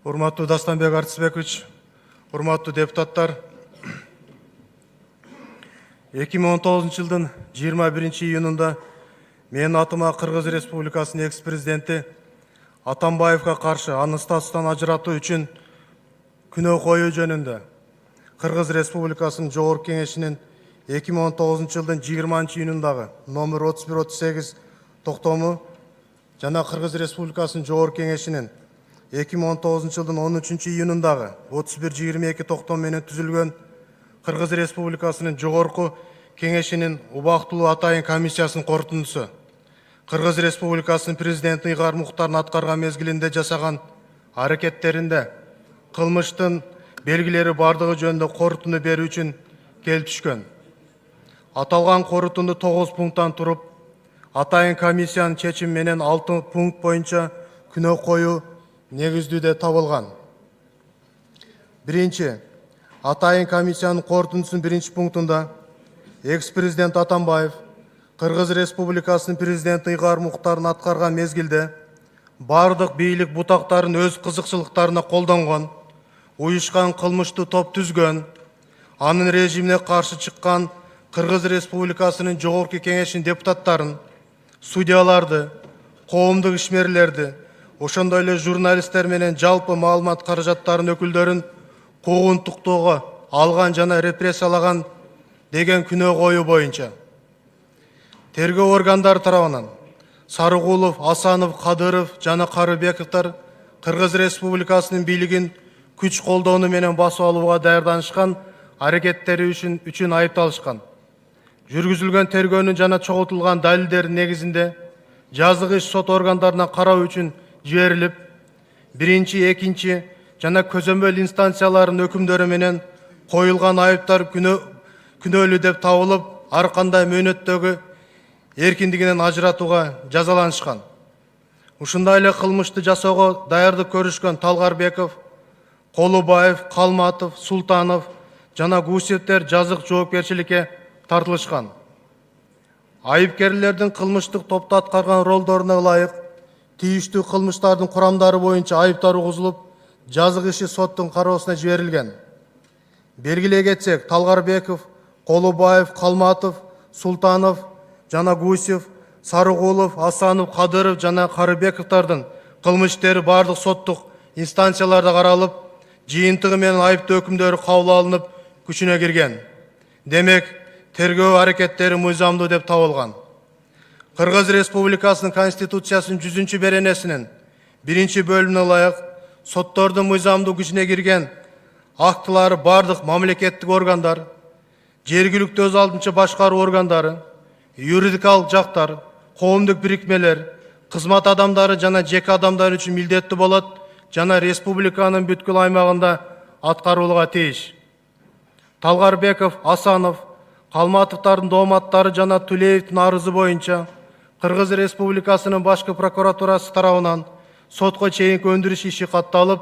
Урматтуу Дастанбек Артисбекович, урматтуу депутаттар, 2019 жылдын 21-июнунда менин атыма Кыргыз Республикасынын экс-президенти Атамбаевга каршы аны статустан ажыратуу үчүн күнөө коюу жөнүндө Кыргыз Республикасынын Жогорку Кеңешинин 2019 жылдын 20-июнундагы номер 31-38 токтому жана Кыргыз Республикасынын Жогорку Кеңешинин 2019 жылдын 13-июнундагы 31-22 токтом менен түзүлгөн Кыргыз Республикасынын Жогорку Кеңешинин убактылуу атайын комиссиясынын корутундусу Кыргыз Республикасынын президенти Ыйгар Муктардын аткарган мезгилинде жасаган аракеттеринде кылмыштын белгилери бардыгы жөнүндө корутунду берүү үчүн келип түшкөн. Аталган корутунду 9 пункттан туруп, атайын комиссиянын чечими менен 6 пункт боюнча күнөө коюу негиздүүдө табылган. Биринчи, атайын комиссиянын корутундусунун 1-пунктунда экс-президент Атамбаев Кыргыз Республикасынын президенти Ыйгар Муктардын аткарган мезгилде бардык бийлик бутактарын өз кызыкчылыктарына колдонгон, уюшкан кылмыштуу топ түзгөн, анын режимине каршы чыккан Кыргыз Республикасынын Жогорку Кеңешинин депутаттарын, судьяларды, коомдук ишмерлерди, ошондой эле журналисттер менен жалпы маалымат каражаттарынын өкүлдөрүн куугунтуктоого алган жана репрессиялаган деген күнөө коюу боюнча тергөө органдары тарабынан Сарыгулов, Асанов, Кадыров жана Карыбековдор Кыргыз Республикасынын бийлигин күч колдоону менен басып алууга даярданышкан аракеттери үчүн айыпталышкан. Жүргүзүлгөн тергөөнүн жана чогултулган далилдердин негизинде жазык иш сот органдарына кароо үчүн жиберилип, 1, 2 жана көзөмөл инстанцияларынын өкүмдөрү менен коюлган айыптар күнөөлүү деп табылып, ар кандай мөөнөттөгү эркиндигинен ажыратууга жазаланышкан. Ушундай эле кылмышты жасоого даярдык көрүшкөн Талгарбеков, Колубаев, Калматов, Султанов жана Гусевдер жазык жоопкерчиликке тартылышкан. Айыпкерлердин кылмыштык топто аткарган ролдоруна ылайык тийиштүү кылмыштардын курамдары боюнча айыптар угузулуп, жазык иши соттун кароосуна жиберилген. Белгилей кетсек, Талгарбеков, Колубаев, Калматов, Султанов жана Гусев, Сарыгулов, Асанов, Кадыров жана Карыбековдордун кылмыш иштери бардык соттук инстанцияларда каралып, жыйынтыгы менен айыптоо өкүмдөрү кабыл алынып, күчүнө кирген. Демек, тергөө аракеттери мыйзамдуу деп табылган. Кыргыз Республикасынын Конституциясынын 100 беренесинин 1 бөлүмүнө ылайык соттордун мыйзамдуу күчүнө кирген актылары бардык мамлекеттик органдар, жергиликтүү өз алдынча башкаруу органдары, юридикалык жактар, коомдук бирикмелер, кызмат адамдары жана жеке адамдар үчүн милдеттүү болот жана республиканын бүткүл аймагында аткарылууга тийиш. Талгарбеков, Асанов, Калматовдордун дооматтары жана Тулеевдин арызы боюнча Кыргыз Республикасынын башкы прокуратурасы тарабынан сотко чейинки өндүрүш иши катталып,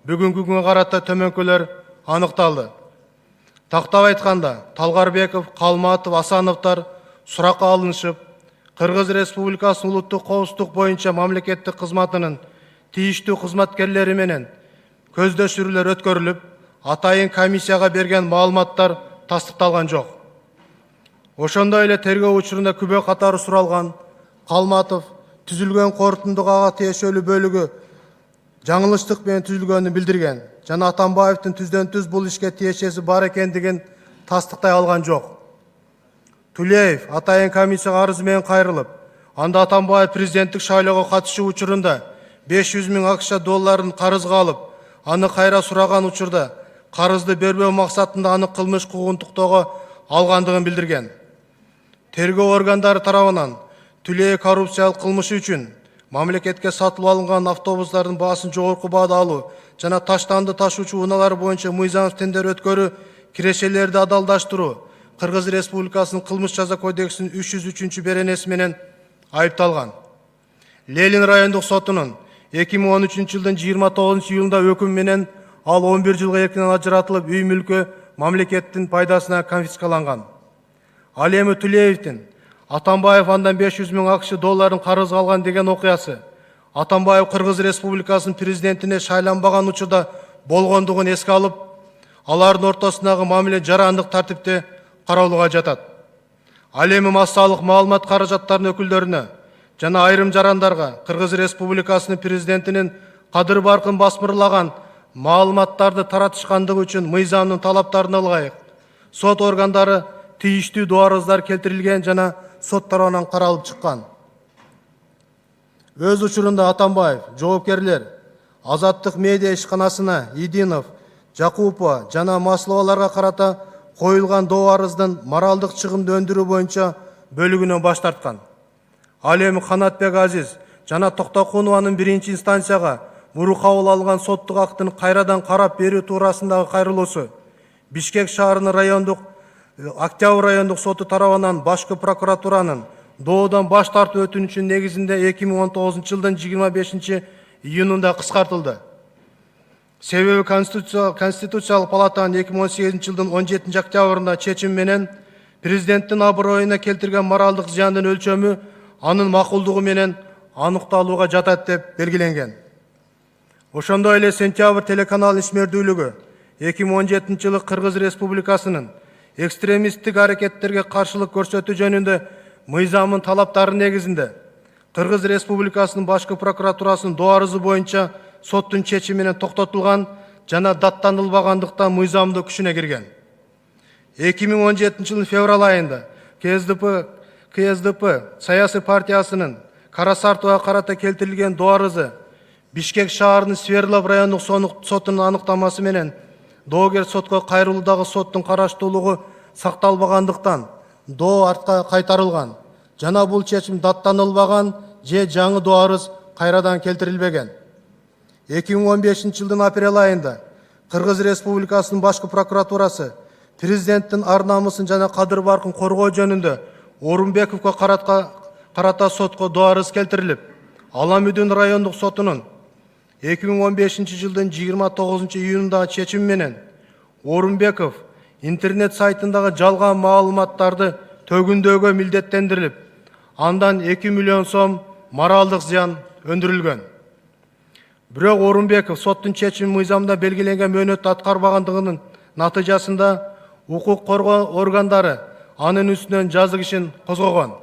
бүгүнкү күнгө карата төмөнкөлөр аныкталды. Тактап айтканда, Талгарбеков, Калматов, Асановдор суракка алынышып, Кыргыз Республикасынын улуттук коопсуздук боюнча мамлекеттик кызматынын тийиштүү кызматкерлери менен көздөшүрүүлөр өткөрүлүп, атайын комиссияга берген маалыматтар тастыкталган жок. Ошондой эле тергөө учурунда күбө катары суралган Калматов түзүлгөн корутундуга ага тиешелүү бөлүгү жаңылыштык менен түзүлгөнүн билдирген жана Атамбаевдин түздөн-түз бул ишке тиешеси бар экендигин тастыктай алган жок. Тулеев атайын комиссияга арызы менен кайрылып, анда Атамбаев президенттик шайлоого катышуу учурунда 500 000 акш долларын карызга алып, аны кайра сураган учурда карызды бербөө максатында аны кылмыш куугунтуктоого алгандыгын билдирген. Тергөө органдары тарабынан Тулеев коррупциялык кылмышы үчүн мамлекетке сатылып алынган автобустардын баасын жогорку баада алуу жана таштанды ташуучу унаалар боюнча мыйзам тендер өткөрүү кирешелерди адалдаштыруу Кыргыз Республикасынын кылмыш жаза кодексинин 303 беренеси менен айыпталган. Ленин райондук сотунун 2013 жылдын 29 июлунда өкүм менен ал 11 жылга эркинен ажыратылып, үй мүлкү мамлекеттин пайдасына конфискаланган. Ал эми Тулеевдин Атамбаев андан 500 000 акш долларын карызга алган деген окуясы Атамбаев Кыргыз Республикасынын президентине шайланбаган учурда болгондугун эске алып, алардын ортосундагы мамиле жарандык тартипте каралууга жатат. Ал эми массалык маалымат каражаттарынын өкүлдөрүнө жана айрым жарандарга Кыргыз Республикасынын президентинин кадыр баркын басмырлаган маалыматтарды таратышкандыгы үчүн мыйзамдын талаптарына ылайык сот органдары тийиштүү дуарыздар келтирилген жана сот тарабынан каралып чыккан. Өз учурунда Атамбаев жоопкерлер Азаттык медиа ишканасына Идинов, Жакупова жана Масловаларга карата коюлган доорыздын моралдык чыгымды өндүрүү боюнча бөлүгүнөн баш тарткан. Ал эми Канатбек Азиз жана Токтокунованын биринчи инстанцияга муру кабыл алган соттук актын кайрадан карап берүү туурасындагы кайрылуусу Бишкек шаарынын райондук Октябрь райондук соту тарабынан башкы прокуратуранын доодон баш тартуу өтүнүчүнүн негизинде 2019 жылдын 25 июнунда кыскартылды. Себеби Конституциялык палатанын 2018 жылдын 17 октябрында чечими менен президенттин аброюна келтирген моралдык зыяндын өлчөмү анын макулдугу менен аныкталууга жатат деп белгиленген. Ошондой эле Сентябрь телеканалынын ишмердүүлүгү 2017 жылы Кыргыз Республикасынын экстремисттик аракеттерге каршылык көрсөтүү жөнүндө мыйзамдын талаптарынын негизинде Кыргыз Республикасынын башкы прокуратурасынын доорузу боюнча соттун чечими менен токтотулган жана даттанылбагандыктан мыйзамдуу күчүнө кирген. 2017 жылдын февраль айында КСДП саясий партиясынын Карасартовага карата келтирилген доорузу Бишкек шаарынын Свердлов райондук сотунун аныктамасы менен доогер сотко кайрылуудагы соттун караштуулугу сакталбагандыктан доо артка кайтарылган жана бул чечим даттанылбаган же жаңы доорыз кайрадан келтирилбеген. 2015 жылдын апрель айында Кыргыз Республикасынын башкы прокуратурасы президенттин ар намысын жана кадыр баркын коргоо жөнүндө Орунбековго карата сотко доорыз келтирилип, Аламүдүн райондук сотунун 2015 жылдын 29 июнундагы чечими менен Орунбеков интернет сайтындагы жалган маалыматтарды төгүндөөгө милдеттендирилип, андан 2 миллион сом моралдык зыян өндүрүлгөн. Бирок Орунбеков соттун чечими мыйзамда белгиленген мөөнөттү аткарбагандыгынын натыйжасында укук коргоо органдары анын үстүнөн жазык ишин козгогон.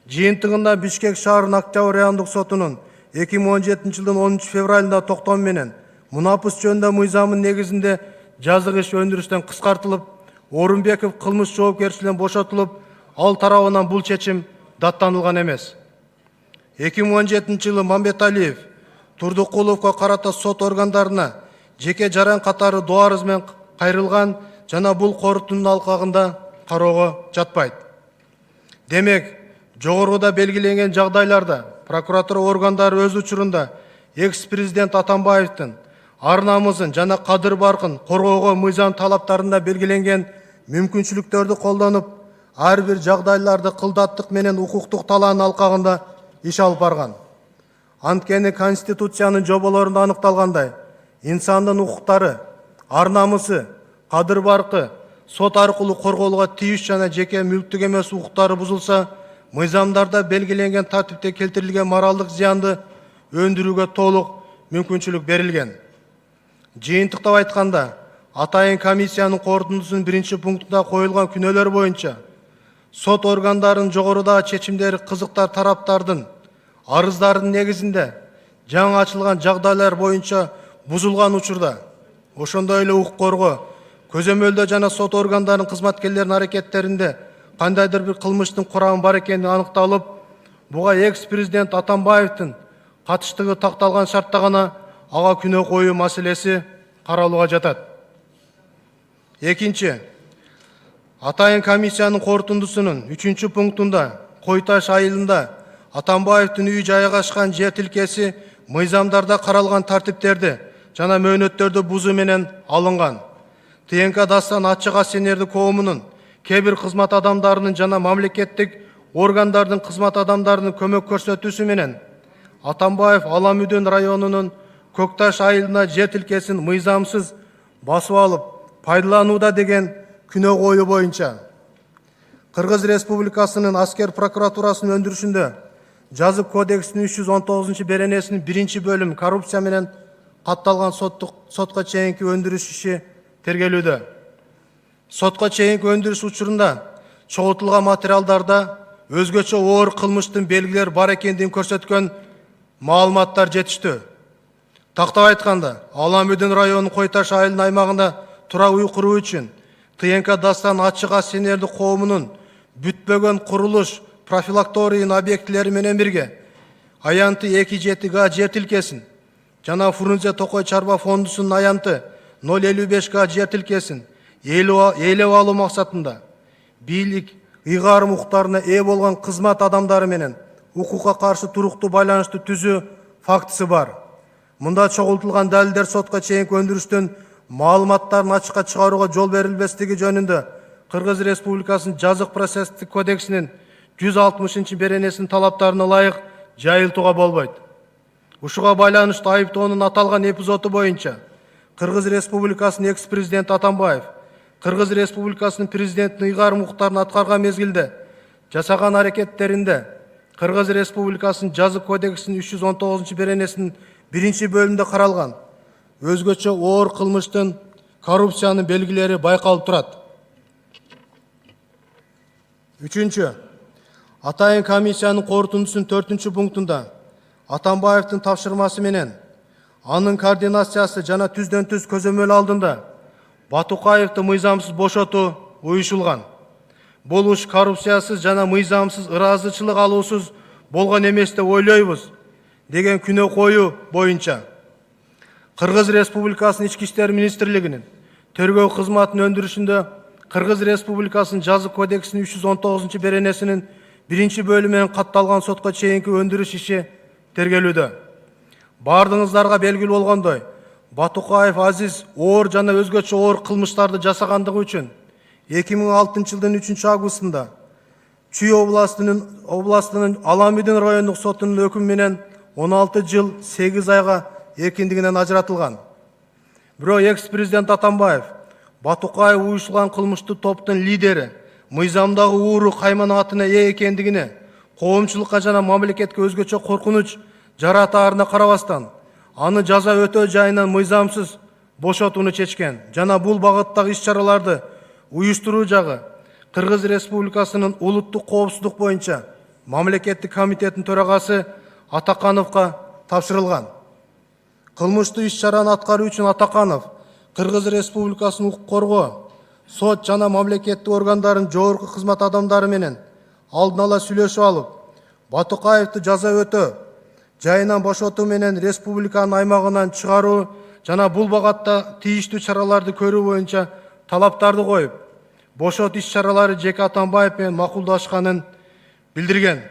Жыйынтыгында Бишкек шаарынын Октябрь райондук сотунун 2017 жылдын 10 февралында токтому менен мунапыс жөнүндө мыйзамдын негизинде жазык иш өндүрүштөн кыскартылып, Орунбеков кылмыш жоопкерчиликтен бошотулуп, ал тарабынан бул чечим даттанылган эмес. 2017 жылы Мамбеталиев Турдукуловго карата сот органдарына жеке жаран катары доорыз менен кайрылган жана бул корутундун алкагында кароого жатпайт. Демек, жогоруда белгиленген жагдайларда прокуратура органдары өз учурунда экс-президент Атамбаевдин ар намысын жана кадыр баркын коргоого мыйзам талаптарында белгиленген мүмкүнчүлүктөрдү колдонуп, ар бир жагдайларды кылдаттык менен укуктук талаанын алкагында иш алып барган. Анткени Конституциянын жоболорунда аныкталгандай, инсандын укуктары, ар намысы, кадыр баркы сот аркылуу корголууга тийиш жана жеке мүлктүк эмес укуктары бузулса, мыйзамдарда белгиленген тартипте келтирилген моралдык зыянды өндүрүүгө толук мүмкүнчүлүк берилген. Жыйынтыктап айтканда, атайын комиссиянын корутундусунун 1-пунктунда коюлган күнөөлөр боюнча сот органдарынын жогорудагы чечимдери кызыктар тараптардын арыздардын негизинде жаңы ачылган жагдайлар боюнча бузулган учурда, ошондой эле укук коргоо, көзөмөлдөө жана сот органдарынын кызматкерлеринин аракеттеринде кандайдыр бир кылмыштын курамы бар экени аныкталып, буга экс-президент Атамбаевдин катыштыгы такталган шартта гана ага күнөө коюу маселеси каралууга жатат. Экинчи, атайын комиссиянын корутундусунун 3-пунктунда Кой Таш айылында Атамбаевдин үй жайгашкан жер тилкеси мыйзамдарда каралган тартиптерди жана мөөнөттөрдү бузуу менен алынган. ТНК Дастан ачык акционердик коомунун кээ бир кызмат адамдарынын жана мамлекеттик органдардын кызмат адамдарынын көмөк көрсөтүүсү менен Атамбаев Аламүдүн районунун Көкташ айылына жер тилкесин мыйзамсыз басып алып, пайдаланууда деген күнөө коюу боюнча Кыргыз Республикасынын аскер прокуратурасынын өндүрүшүндө Жазык кодексinin 319 беренесinin 1-бөлüm коррупция менен катталган сотко чейинки өндүрүш иши тергелүүдө. Сотко чейинки өндүрүш учурунда чогултулган материалдарда өзгөчө оор кылмыштын белгилери бар экендигин көрсөткөн маалыматтар жетиштүү. Тактап айтканда, Аламүдүн районунун Кой Таш айылынын аймагында турак үй куруу үчүн ТНК Дастан ачык акционердик коомунун бүтпөгөн курулуш профилакторийн объектилери менен бирге аянты 2-7 жер тилкесин жана Фрунзе Токой чарба фондусунун аянты 055 жер тилкесин ээлеп алуу максатында бийлик ыйгарым укуктарына ээ болгон кызмат адамдары менен укукка каршы туруктуу байланышты түзүү фактысы бар. Мында чогултулган далилдер сотко чейинки өндүрүштүн маалыматтарын ачыкка чыгарууга жол берилбестиги жөнүндө Кыргыз Республикасынын жазык процесстик кодексинин 160 беренесинин талаптарына ылайык жайылтууга болбойт. Ушуга байланыштуу айыптоонун аталган эпизоду боюнча Кыргыз Республикасынын экс-президенти Атамбаев Кыргыз Республикасынын президентинин ыйгарым укуктарын аткарган мезгилде жасаган аракеттеринде Кыргыз Республикасынын жазык кодексинин 319 беренесинин 1-бөлүмүндө каралган өзгөчө оор кылмыштын коррупциянын белгилери байкалып турат. 3. Атайын комиссиянын корутундусунун 4-пунктунда Атамбаевдин тапшырмасы менен анын координациясы жана түздөн-түз көзөмөл алдында Батукаевди мыйзамсыз бошотуу уюшулган. Бул иш коррупциясыз жана мыйзамсыз ыраазычылык алуусуз болгон эмес деп ойлойбуз деген күнөө коюу боюнча Кыргыз Республикасынын Ички иштер министрлигинин тергөө кызматынын өндүрүшүндө Кыргыз Республикасынын жазык кодексинин 319 беренесинин 1-бөлүмү менен катталган сотко чейинки өндүрүш иши тергелүүдө. Бардыгыңыздарга белгилүү болгондой, Батукаев Азиз оор жана өзгөчө оор кылмыштарды жасагандыгы үчүн 2006 жылдын 3 августунда Чүй областынын Аламүдүн райондук сотунун өкүмү менен 16 жыл 8 айга эркиндигинен ажыратылган. Бирок экс-президент Атамбаев Батукаев уюшулган кылмыштуу топтун лидери мыйзамдагы ууру кайманатына ээ экендигине, коомчулукка жана мамлекетке өзгөчө коркунуч жаратаарына карабастан, аны жаза өтөө жайынан мыйзамсыз бошотууну чечкен жана бул багыттагы иш-чараларды уюштуруу жагы Кыргыз Республикасынын улуттук коопсуздук боюнча мамлекеттик комитеттин төрагасы Атакановго тапшырылган. Кылмыштуу иш-чараны аткаруу үчүн Атаканов Кыргыз Республикасынын укук коргоо, сот жана мамлекеттик органдардын жогорку кызмат адамдары менен алдын ала сүйлөшүп алып, Батукаевди жаза өтөө жайынан бошотуу менен республиканын аймагынан чыгаруу жана бул багатта тийиштүү чараларды көрүү боюнча талаптарды коюп, бошот иш-чаралары жеке Атамбаев менен макулдашканын билдирген.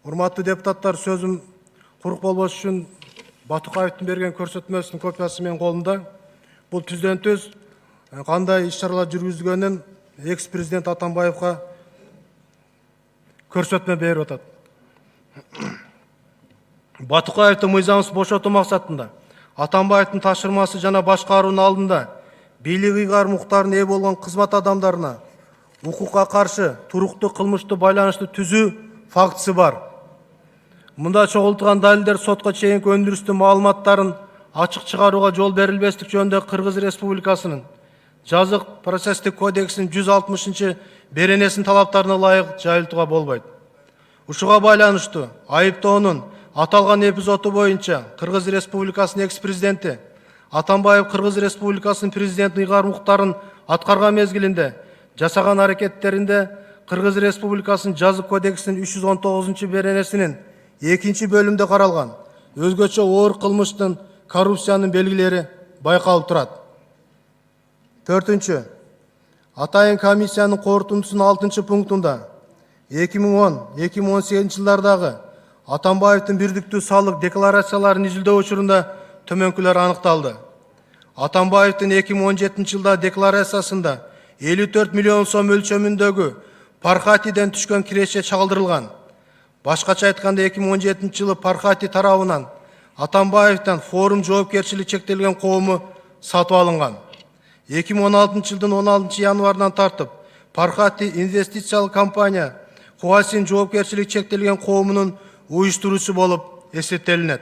Урматтуу депутаттар, сөзүм курук болбош үчүн Батукаевдин берген көрсөтмөсүнүн копиясы менин колумда. Бул түздөн-түз кандай иш-чаралар жүргүзүлгөнүн экс-президент Атамбаевга көрсөтмө берип атат. Батукаевди мыйзамсыз бошотуу максатында Атамбаевдин тапшырмасы жана башкаруунун алдында бийлик ыйгарым укуктарына ээ болгон кызмат адамдарына укукка каршы туруктуу кылмыштуу байланышты түзүү фактысы бар. Мында чогултулган далилдер сотко чейинки өндүрүштүн маалыматтарын ачык чыгарууга жол берилбестик жөнүндө Кыргыз Республикасынын жазык процесстик кодексинин 160 беренесинин талаптарына ылайык жайылтууга болбойт. Ушуга байланыштуу айыптоонун аталган эпизоду боюнча Кыргыз Республикасынын экс-президенти Атамбаев Кыргыз Республикасынын президентинин ыйгарым укуктарын аткарган мезгилинде жасаган аракеттеринде Кыргыз Республикасынын жазык кодексинин 319 беренесинин 2-бөлүмүндө каралган өзгөчө оор кылмыштын коррупциянын белгилери байкалып турат. 4. Атайын комиссиянын корутундусунун 6-пунктунда 2010-2018 жылдардагы Атамбаевдин бирдиктүү салык декларацияларын изилдөө учурунда төмөнкүлөр аныкталды. Атамбаевдин 2017 жылда декларациясында 54 миллион сом өлчөмүндөгү Пархатиден түшкөн киреше чагылдырылган. Башкача айтканда 2017 жылы Пархати тарабынан Атамбаевден форум жоопкерчилиги чектелген коому сатып алынган. 2016 жылдын 16 январынан тартып Пархати инвестициялык компания Хуасин жоопкерчилиги чектелген коомунун уюштуруучу болуп эсептелинет.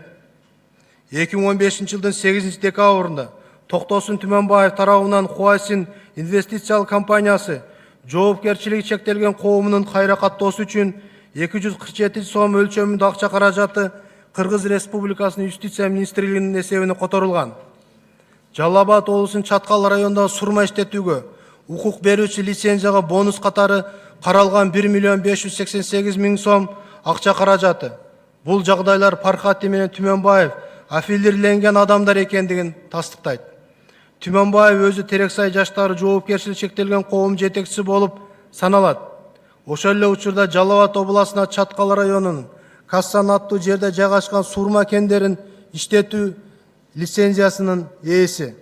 2015 жылдын 8 декабрында Токтосун Түмөнбаев тарабынан Хуасин инвестициялык компаниясы жоопкерчилиги чектелген коомунун кайра каттоосу үчүн 247 сом өлчөмүндө акча каражаты Кыргыз Республикасынын Юстиция министрлигинин эсебине которулган. Жалал Абад облусунун Чаткал районундагы сурма иштетүүгө укук берүүчү лицензияга бонус катары каралган 1 миллион 588 миң сом акча каражаты. Бул жагдайлар Пархати менен Түмөнбаев аффилирленген адамдар экендигин тастыктайт. Түмөнбаев өзү Терексай жаштары жоопкерчилиги чектелген коом жетекчиси болуп саналат. Ошол эле учурда Жалал Абад областына Чаткал районунун Кассан аттуу жерде жайгашкан сурма кендерин иштетүү лицензиясынын ээси.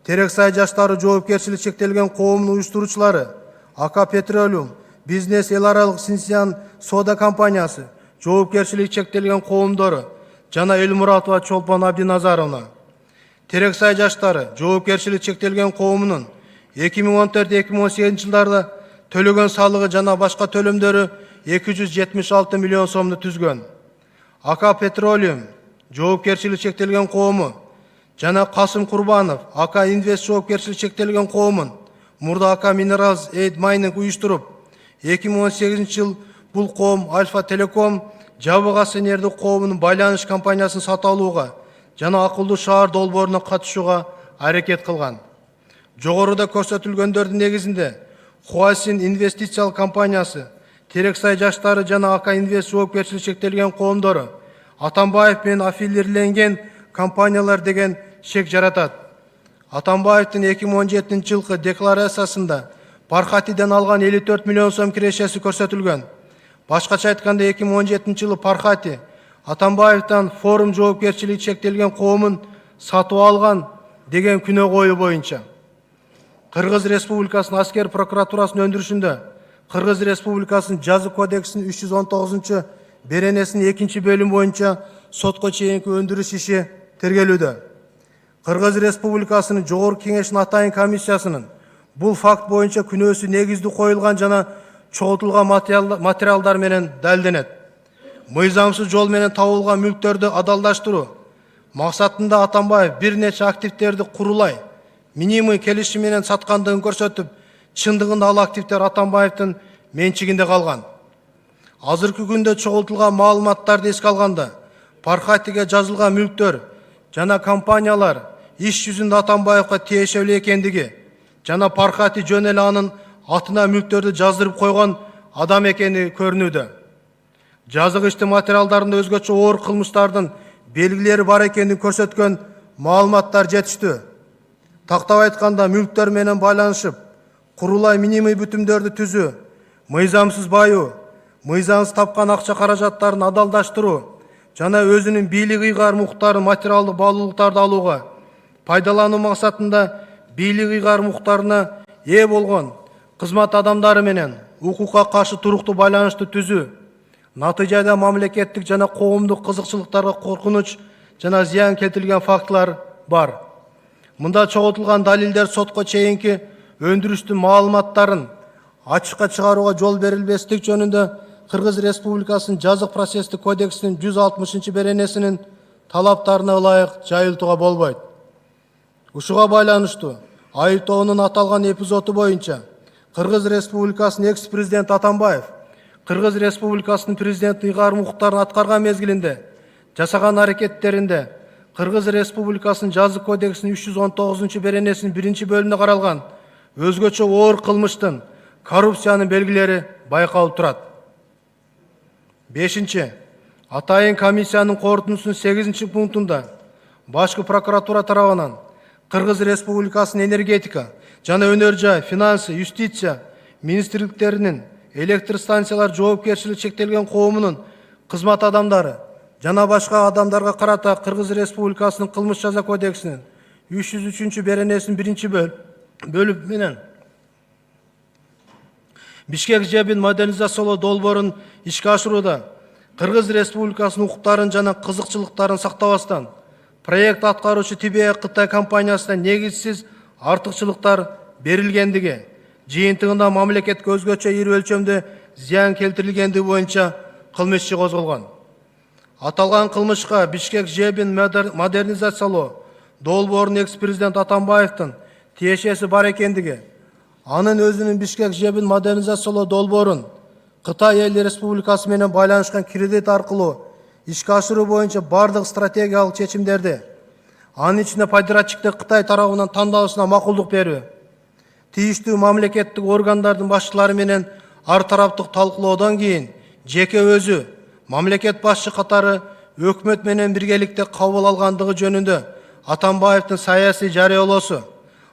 Терексай жаштары жоопкерчилиги чектелген коомдун уюштуруучулары АК Петролиум бизнес эл аралык Синсян соода компаниясы жоопкерчилиги чектелген коомдору жана Элмуратова Чолпон Абдиназаровна. Терексай жаштары жоопкерчилиги чектелген коомунун 2014-2018 жылдарда төлөгөн салыгы жана башка төлөмдөрү 276 миллион сомду түзгөн. АК Петролиум жоопкерчилиги чектелген коому жана Касым Курбанов АК Инвест жоопкерчилиги чектелген коомун мурда АК Minerals Aid Mining уюштуруп, 2018 жыл бул коом Альфа Телеком жабык акционердик коомунун байланыш компаниясын сатып алууга жана акылдуу шаар долбооруна катышууга аракет кылган. Жогоруда көрсөтүлгөндөрдүн негизинде Хуасин инвестициялык компаниясы, Терексай жаштары жана АК Инвест жоопкерчилиги чектелген коомдору Атамбаев менен аффилирленген компаниялар деген шек жаратат. Атамбаевдин 2017 жылкы декларациясында Пархатиден алган 54 миллион сом кирешеси көрсөтүлгөн. Башкача айтканда 2017 жылы Пархати Атамбаевден форум жоопкерчилиги чектелген коомун сатып алган деген күнөө коюу боюнча Кыргыз Республикасынын аскер прокуратурасынын өндүрүшүндө Кыргыз Республикасынын жаза кодексинин 319 беренесинин 2 бөлүмү боюнча сотко чейинки өндүрүш иши тергелүүдө. Кыргыз Республикасынын Жогорку Кеңешинин атайын комиссиясынын бул факт боюнча күнөөсү негиздүү коюлган жана чогултулган материалдар менен далилденет. Мыйзамсыз жол менен табылган мүлктөрдү адалдаштыруу максатында Атамбаев бир нече активдерди курулай минимум келишим менен саткандыгын көрсөтүп, чындыгында ал активдер Атамбаевдин менчигинде калган. Азыркы күндө чогултулган маалыматтарды эске алганда, Пархатиге жазылган мүлктөр жана компаниялар иш жүзүндө Атамбаевга тиешелүү экендиги жана Пархати жөн эле анын атына мүлктөрдү жаздырып койгон адам экени көрүнүүдө. Жазык иштин материалдарында өзгөчө оор кылмыштардын белгилери бар экенин көрсөткөн маалыматтар жетиштүү. Тактап айтканда, мүлктөр менен байланышып, курулай минимум бүтүмдөрдү түзүү, мыйзамсыз баюу, мыйзамсыз тапкан акча каражаттарын адалдаштыруу жана өзүнүн бийлик ыйгар муктарын материалдык баалуулуктарды алууга пайдалануу максатында бийлик ыйгар муктарына ээ болгон кызмат адамдары менен укукка каршы туруктуу байланышты түзүү, натыйжада мамлекеттик жана коомдук кызыкчылыктарга коркунуч жана зыян келтирилген фактылар бар. Мында чогултулган далилдер сотко чейинки өндүрүштүн маалыматтарын ачыкка чыгарууга жол берилбестик жөнүндө Кыргыз Республикасынын жазык процесстик кодексинин 160 беренесинин талаптарына ылайык жайылтууга болбойт. Ушуга байланыштуу айыптоонун аталган эпизоду боюнча Кыргыз Республикасынын экс-президент Атамбаев Кыргыз Республикасынын президенттин ыйгар муктарын аткарган мезгилинде жасаган аракеттеринде Кыргыз Республикасынын жазык кодексинин 319 беренесинин 1 бөлүмүндө каралган өзгөчө оор кылмыштын коррупциянын белгилери байкалып турат. 5. Атайын комиссиянын корутундусунун 8 пунктунда Башкы прокуратура тарабынан Кыргыз Республикасынын энергетика жана өнөр жай, финансы, юстиция министрликтеринин электр станциялар жоопкерчилиги чектелген коомунун кызмат адамдары жана башка адамдарга карата Кыргыз Республикасынын кылмыш жаза кодексинин 303 беренесинин 1 бөлүм менен Бишкек жебин модернизациялоо долбоорун ишке ашырууда Кыргыз Республикасынын укуктарын жана кызыкчылыктарын сактабастан проект аткаруучу Тибе Кытай компаниясына негизсиз артыкчылыктар берилгендиги, жыйынтыгында мамлекетке өзгөчө ири өлчөмдө зыян келтирилгендиги боюнча кылмыш иши козголгон. Аталған кылмышка Бишкек жебин модернизациялоо долбоорун экс-президент Атамбаевдин тиешеси бар экендиги, анын өзүнүн Бишкек жебин модернизациялоо долбоорун Кытай Эл Республикасы менен байланышкан кредит аркылуу ишке ашыруу боюнча бардык стратегиялык чечимдерди, анын ичинде федеративдик Кытай тарабынан тандалышына макулдук берүү, тийиштүү мамлекеттик органдардын башчылары менен ар тараптык талкуулоодон кийин жеке өзү мамлекет башчы катары өкмөт менен биргеликте кабыл алгандыгы жөнүндө Атамбаевдин саясий жарыялоосу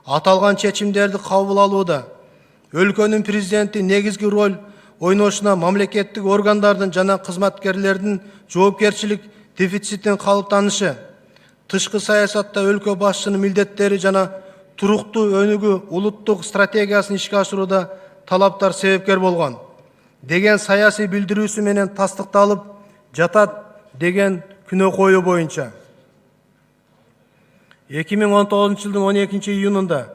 аталган чечимдерди кабыл алууда өлкөнүн президенти негизги роль ойношуна мамлекеттик органдардын жана кызматкерлердин жоопкерчилик дефицитин калыптанышы, тышкы саясатта өлкө башчынын милдеттери жана туруктуу өнүгүү улуттук стратегиясын ишке ашырууда талаптар себепкер болгон деген саясий билдирүүсү менен тастыкталып жатат деген күнөө коюу боюнча 2019 жылдын 12 июнунда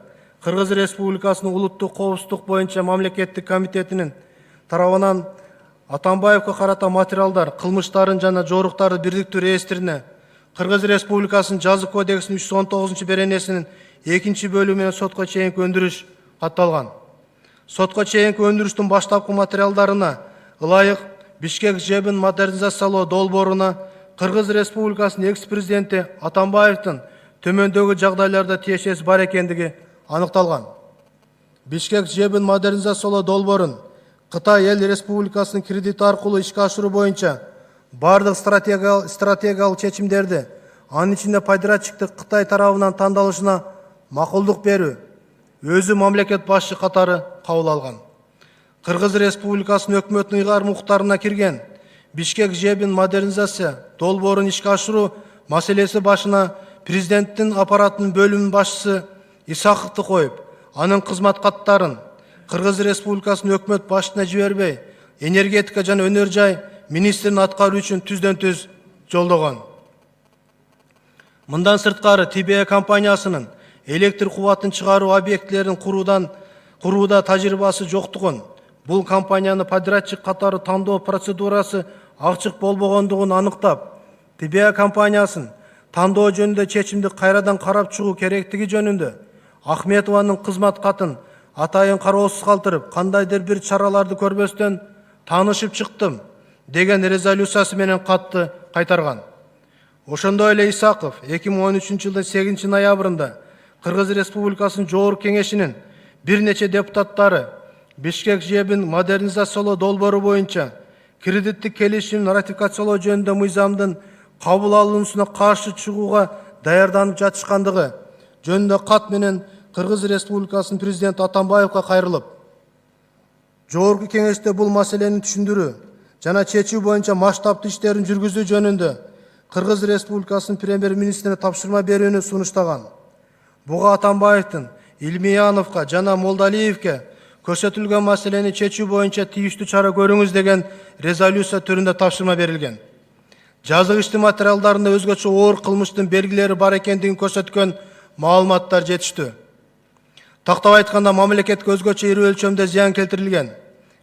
Кыргыз Республикасынын улуттук коопсуздук боюнча мамлекеттик комитетинин тарабынан Атамбаевге карата материалдар, кылмыштарын жана жоруктарды бирдиктүү реестрине Кыргыз Республикасынын жазык кодексинин 319 беренесинин 2 бөлүгү менен сотко чейинки өндүрүш катталган. Сотко чейинки өндүрүштүн баштапкы материалдарына ылайык Бишкек жебин модернизациялоо долбооруна Кыргыз Республикасынын экс-президенти Атамбаевдин төмөндөгү жагдайларда тиешеси бар экендиги аныкталган. Бишкек жебин модернизациялоо долбоорун Кытай Эл Республикасынын кредит аркылуу ишке ашыруу боюнча бардык стратегиялык чечимдерди, анын ичинде федеративдик Кытай тарабынан тандалышына макулдук берүү, өзү мамлекет башчы катары кабыл алган. Кыргыз Республикасынын өкмөтүнүн ыйгарым укуктарына кирген Бишкек жебин модернизация долбоорун ишке ашыруу маселеси башына президенттин аппаратынын бөлүмүнүн башчысы Исаховду коюп, анын кызмат каттарын Кыргыз Республикасынын өкмөт башчысына жибербей, энергетика жана өнөр жай министрин аткаруу үчүн түздөн-түз жолдогон. Мындан сырткары ТБ компаниясынын электр кубатын чыгаруу объектилерин курууда тажрыйбасы жоктугун, бул компанияны подрядчик катары тандоо процедурасы ачык болбогондугун аныктап, ТБ компаниясын тандоо жөнүндө чечимди кайрадан карап чыгуу керектиги жөнүндө Ахметованын кызмат катын атайын кароосуз калтырып, кандайдыр бир чараларды көрбөстөн таанышып чыктым деген резолюциясы менен катты кайтарган. Ошондой эле Исаков 2013 жылдын 8 ноябрында Кыргыз Республикасынын Жогорку Кеңешинин бир нече депутаттары Бишкек жебин модернизациялоо долбоору боюнча кредиттик келишимин ратификациялоо жөнүндө мыйзамдын кабыл алынуусуна каршы чыгууга даярданып жатышкандыгы жөнүндө кат менен Кыргыз Республикасынын президенти Атамбаевга кайрылып, Жогорку Кеңеште бул маселени түшүндүрүү жана чечүү боюнча масштабтуу иштерин жүргүзүү жөнүндө Кыргыз Республикасынын премьер-министрине тапшырма берүүнү сунуштаган. Буга Атамбаевдин Илмияновго жана Молдалиевге көрсөтүлгөн маселени чечүү боюнча тийиштүү чара көрүңүз деген резолюция түрүндө тапшырма берилген. Жазык иштин материалдарында өзгөчө оор кылмыштын белгилери бар экендигин көрсөткөн маалыматтар жетиштүү. Тактап айтканда, мамлекетке өзгөчө ири өлчөмдө зыян келтирилген.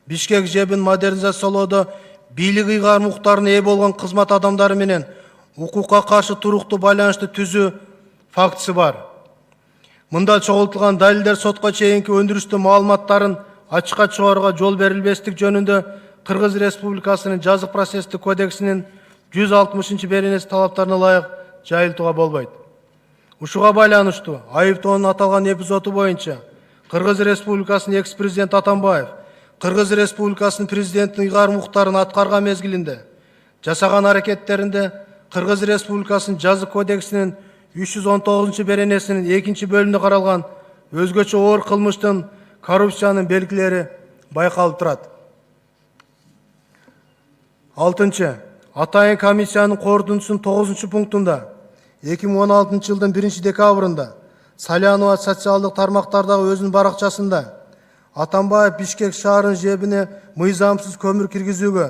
Бишкек жебин модернизациялоодо бийлик ыйгарым укуктарына ээ болгон кызмат адамдары менен укукка каршы туруктуу байланышты түзүү фактысы бар. Мында чогултулган далилдер сотко чейинки өндүрүштүн маалыматтарын ачыкка чыгарууга жол берилбестик жөнүндө Кыргыз Республикасынын жазык процесстик кодексинин 160 беренеси талаптарына ылайык жайылтууга болбойт. Ушуга байланыштуу айыптоонун аталган эпизоду боюнча Кыргыз Республикасынын экс-президенти Атамбаев Кыргыз Республикасынын президентинин ыйгарым укуктарын аткарган мезгилинде жасаган аракеттеринде Кыргыз Республикасынын жазык кодексинин 319 беренесинин 2 бөлүмүндө каралган өзгөчө оор кылмыштын коррупциянын белгилери байкалып турат. 6. Атайын комиссиянын корутундусунун 9 пунктунда 2016 жылдын 1 декабрында Салянова социалдык тармактардагы өзүнүн баракчасында Атамбаев Бишкек шаарынын жебине мыйзамсыз көмүр киргизүүгө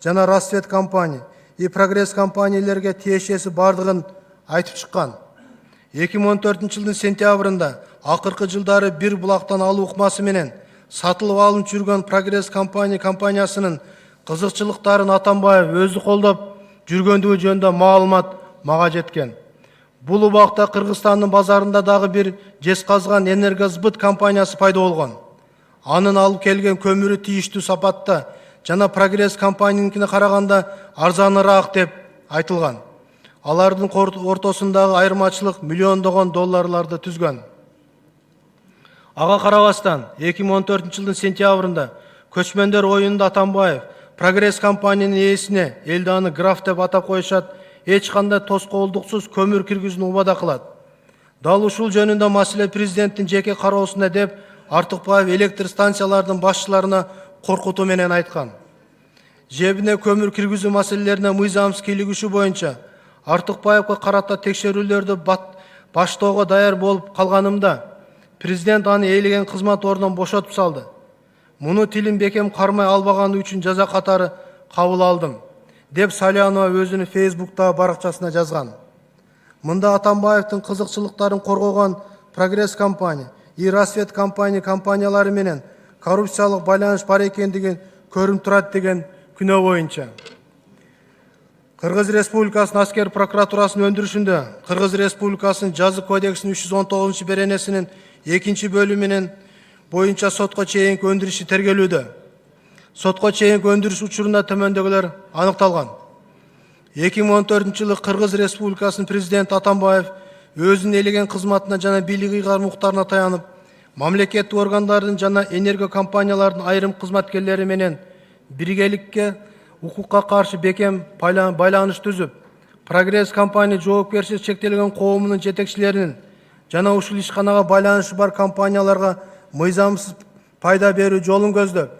жана Рассвет компания и Прогресс компаниялерге тиешеси бардыгын айтып чыккан. 2014 жылдын сентябрында акыркы жылдары бир булактан алуу ыкмасы менен сатылып алынып жүргөн Прогресс компаниясынын кызыкчылыктарын Атамбаев өзү колдоп жүргөндүгү жөнүндө маалымат мага жеткен. Бул убакта Кыргызстандын базарында дагы бир жезказган Энергосбыт компаниясы пайда болгон. Анын алып келген көмүрү тийиштүү сапатта жана Прогресс компанияныкине караганда арзаныраак деп айтылган. Алардын ортосундагы айырмачылык миллиондогон долларларды түзгөн. Ага карабастан 2014-жылдын сентябрында көчмөндөр оюнунда Атамбаев Прогресс компаниянын ээсине Элданы граф деп атап коюшат, эч кандай тоскоолдуксуз көмүр киргизүүнү убада кылат. Дал ушул жөнүндө маселе президенттин жеке кароосунда деп Артыкбаев электр станциялардын башчыларына коркутуу менен айткан. Жебине көмүр киргизүү маселелерине мыйзамсыз кийлигишүү боюнча Артыкбаевга карата текшерүүлөрдү баштоого даяр болуп калганымда президент аны ээлеген кызмат ордунан бошотуп салды. Муну тилин бекем кармай албаганы үчүн жаза катары кабыл алдым, деп Салянова өзүнүн Фейсбуктагы баракчасына жазган. Мында Атамбаевдин кызыкчылыктарын коргогон Прогресс компания, Ирасвет компаниялары менен коррупциялык байланыш бар экендигин көрүнүп турат деген күнөө боюнча. Кыргыз Республикасынын аскер прокуратурасынын өндүрүшүндө Кыргыз Республикасынын жазык кодексинин 319 беренесинин 2 бөлүмүнүн боюнча сотко чейинки өндүрүшү тергелүүдө. Сотко чейинки өндүрүш учурунда төмөндөгүлөр аныкталган. 2014-жылы Кыргыз Республикасынын президенти Атамбаев өзүнүн ээлеген кызматына жана бийлик ыйгар муктарына таянып, мамлекеттик органдардын жана энерго компаниялардын айрым кызматкерлери менен биргеликке укукка каршы бекем байланыш түзүп, Прогресс компания жоопкерчилиги чектелген коомунун жетекчилеринин жана ушул ишканага байланышы бар компанияларга мыйзамсыз пайда берүү жолун көздөп,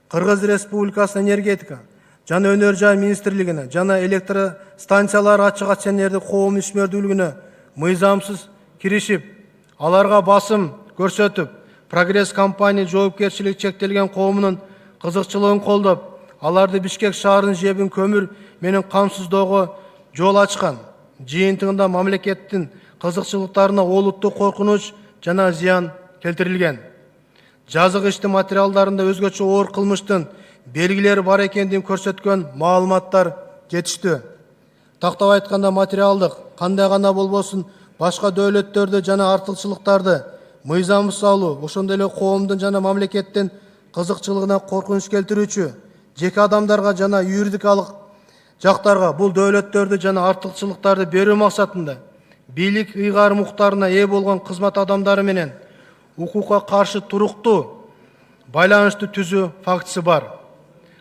Кыргыз Республикасынын энергетика жана өнөр жай министрлигине жана электростанциялар ачык акционердик коомунун ишмердүүлүгүнө мыйзамсыз киришип, аларга басым көрсөтүп, Прогресс компания жоопкерчилиги чектелген коомунун кызыкчылыгын колдоп, аларды Бишкек шаарынын жебин көмүр менен камсыздоого жол ачкан. Жыйынтыгында мамлекеттин кызыкчылыктарына олуттук коркунуч жана зыян келтирилген. Жазык иштин материалдарында өзгөчө оор кылмыштын белгилери бар экендигин көрсөткөн маалыматтар жетиштүү. Тактап айтканда материалдык кандай гана болбосун башка дөөлөттөрдө жана артыкчылыктарды мыйзамсыз алуу, ошондой эле коомдун жана мамлекеттин кызыкчылыгына коркунуч келтирүүчү жеке адамдарга жана юридикалык жактарга бул дөөлөттөрдү жана артыкчылыктарды берүү максатында бийлик ыйгар муктарына ээ болгон кызмат адамдары менен укукка каршы туруктуу байланышты түзүү фактысы бар.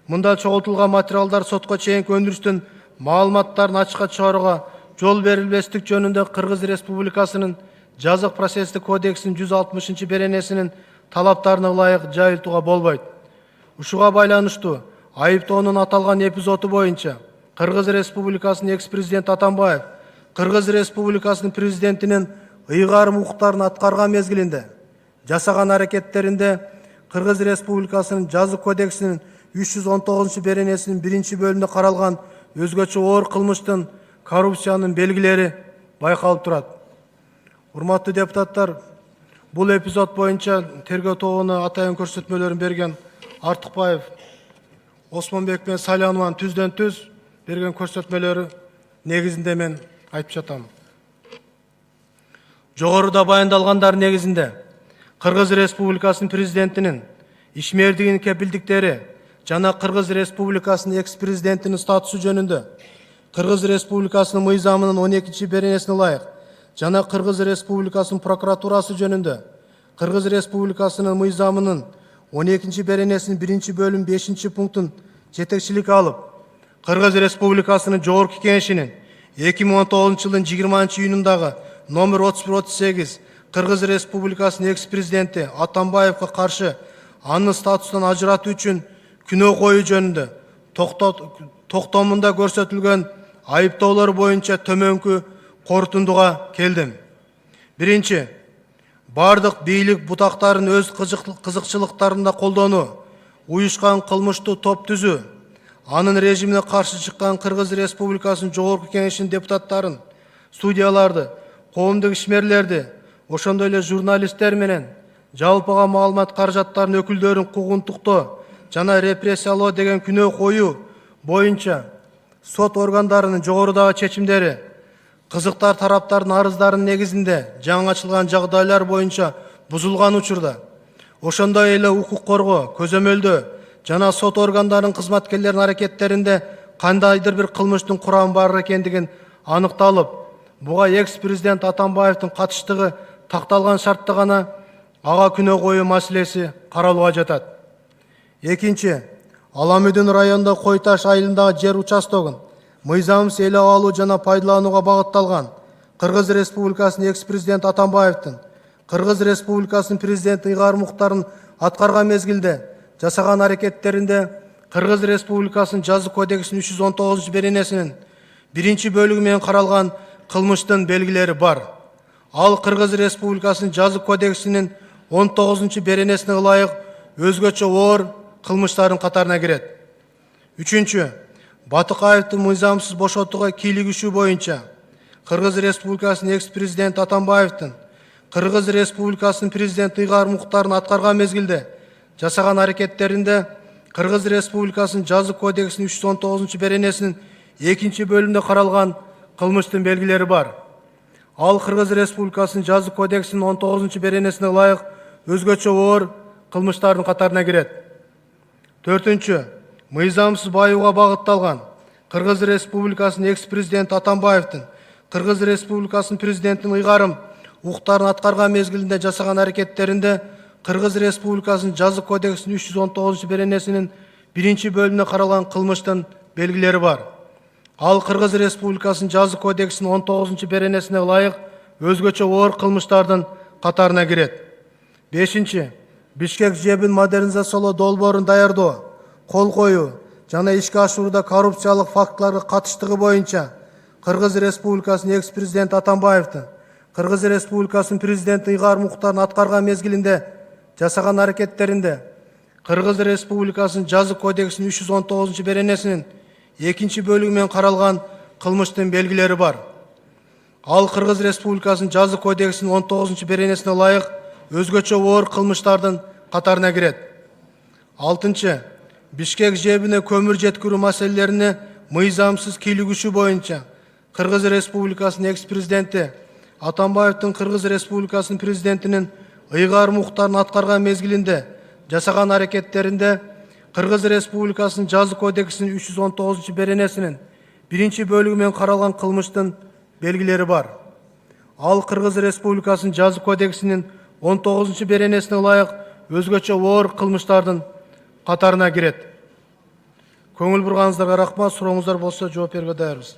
Мында чогултулган материалдар сотко чейинки өндүрүштүн маалыматтарын ачыкка чыгарууга жол берилбестик жөнүндө Кыргыз Республикасынын жазык процесстик кодексинин 160 беренесинин талаптарына ылайык жайылтууга болбойт. Ушуга байланыштуу айыптоонун аталган эпизоду боюнча Кыргыз Республикасынын экс-президенти Атамбаев Кыргыз Республикасынын президентинин ыйгарым укуктарын аткарган мезгилинде жасаган аракеттеринде Кыргыз Республикасынын жазык кодексинин 319 беренесинин 1 бөлүмүндө каралган өзгөчө оор кылмыштын коррупциянын белгилери байкалып турат. Урматтуу депутаттар, бул эпизод боюнча тергөө тобуна атайын көрсөтмөлөрүн берген Артыкбаев, Осмонбек менен Салянованын түздөн-түз берген көрсөтмөлөрү негизинде мен айтып жатам. Жогоруда баяндалгандар негизинде Кыргыз Республикасынын президентинин ишмердигинин кепилдиктери жана Кыргыз Республикасынын экс-президентинин статусу жөнүндө Кыргыз Республикасынын мыйзамынын 12 беренесине ылайык жана Кыргыз Республикасынын прокуратурасы жөнүндө Кыргыз Республикасынын мыйзамынын 12 беренесинин 1 бөлүм 5 пунктун жетекчилик алып, Кыргыз Республикасынын Жогорку Кеңешинин 2019 жылдын 20 июнундагы номер 3138 Кыргыз Республикасынын экс-президенти Атамбаевга каршы аны статусунан ажыратуу үчүн күнөө коюу жөнүндө токтомунда көрсөтүлгөн айыптоолор боюнча төмөнкү корутундуга келдим. Биринчи, бардык бийлик бутактарын өз кызыкчылыктарында колдонуу, уюшкан кылмыштуу топ түзүү, анын режимине каршы чыккан Кыргыз Республикасынын Жогорку Кеңешинин депутаттарын, судьяларды, коомдук ишмерлерди, ошондой эле журналисттер менен жалпыга маалымат каражаттарынын өкүлдөрүн куугунтуктоо жана репрессиялоо деген күнөө коюу боюнча сот органдарынын жогорудагы чечимдери кызыктар тараптардын арыздарынын негизинде жаңы ачылган жагдайлар боюнча бузулган учурда, ошондой эле укук коргоо, көзөмөлдөө жана сот органдарынын кызматкерлеринин аракеттеринде кандайдыр бир кылмыштын курамы бар экендигин аныкталып, буга экс-президент Атамбаевдин катыштыгы такталган шартта гана ага күнөө коюу маселеси каралууга жатат. Экинчи, Аламүдүн районунда Кой Таш айылындагы жер участогун мыйзамсыз ээлеп алуу жана пайдаланууга багытталган Кыргыз Республикасынын экс-президент Атамбаевдин, Кыргыз Республикасынын президенти Ыйгар Муктардын аткарган мезгилде жасаган аракеттеринде Кыргыз Республикасынын Жаза кодексинин 319 беренесинин 1-бөлүгү менен каралган кылмыштын белгилери бар. Ал Кыргыз Республикасынын Жаза кодексинин 19 беренесине ылайык өзгөчө оор кылмыштардын катарына кирет. Үчүнчү, Батыкаевдин мыйзамсыз бошотууга кийлигишүү боюнча Кыргыз Республикасынын экс-президенти Атамбаевдин, Кыргыз Республикасынын президенти Ыйгар Муктардын аткарган мезгилде жасаган аракеттеринде Кыргыз Республикасынын Жаза кодексинин 319 беренесинин 2-бөлүмүндө каралган кылмыштын белгилери бар. Ал Кыргыз Республикасынын Жаза кодексинин 19 беренесине ылайык өзгөчө оор кылмыштардын катарына кирет. Төртүнчү, мыйзамсыз байууга багытталган Кыргыз Республикасынын экс-президенти Атамбаевдин, Кыргыз Республикасынын президентинин Ыйгарым укуктарын аткарган мезгилинде жасаган аракеттеринде Кыргыз Республикасынын Жаза кодексинин 319 беренесинин 1-бөлүмүндө каралган кылмыштын белгилери бар. Ал Кыргыз Республикасынын Жаза кодексинин 19 беренесине ылайык өзгөчө оор кылмыштардын катарына кирет. Бешинчи, Бишкек жебин модернизациялоо долбоорун даярдоо, кол коюу жана ишке ашырууда коррупциялык фактыларга катыштыгы боюнча Кыргыз Республикасынын экс-президенти Атамбаевдин, Кыргыз Республикасынын президенти Ыйгар Муктардын аткарган мезгилинде жасаган аракеттеринде Кыргыз Республикасынын Жаза кодексинин 319 беренесинин 2-бөлүгү менен каралган кылмыштын белгилери бар. Ал Кыргыз Республикасынын Жаза кодексинин 19 беренесине ылайык өзгөчө оор кылмыштардын катарына кирет. Алтынчы, Бишкек жебине көмүр жеткирүү маселелерине мыйзамсыз кийлигишүү боюнча Кыргыз Республикасынын экс-президенти Атамбаевдин, Кыргыз Республикасынын президентинин Ыйгар Муктардын аткарган мезгилинде жасаган аракеттеринде Кыргыз Республикасынын Жаза кодексинин 319 беренесинин 1-бөлүгү менен каралган кылмыштын белгилери бар. Ал Кыргыз Республикасынын Жаза кодексинин 19 беренесине ылайык өзгөчө оор кылмыштардын катарына кирет. Көңүл бурганыңыздарга рахмат. Сурооңуздар болсо жооп берүүгө даярбыз.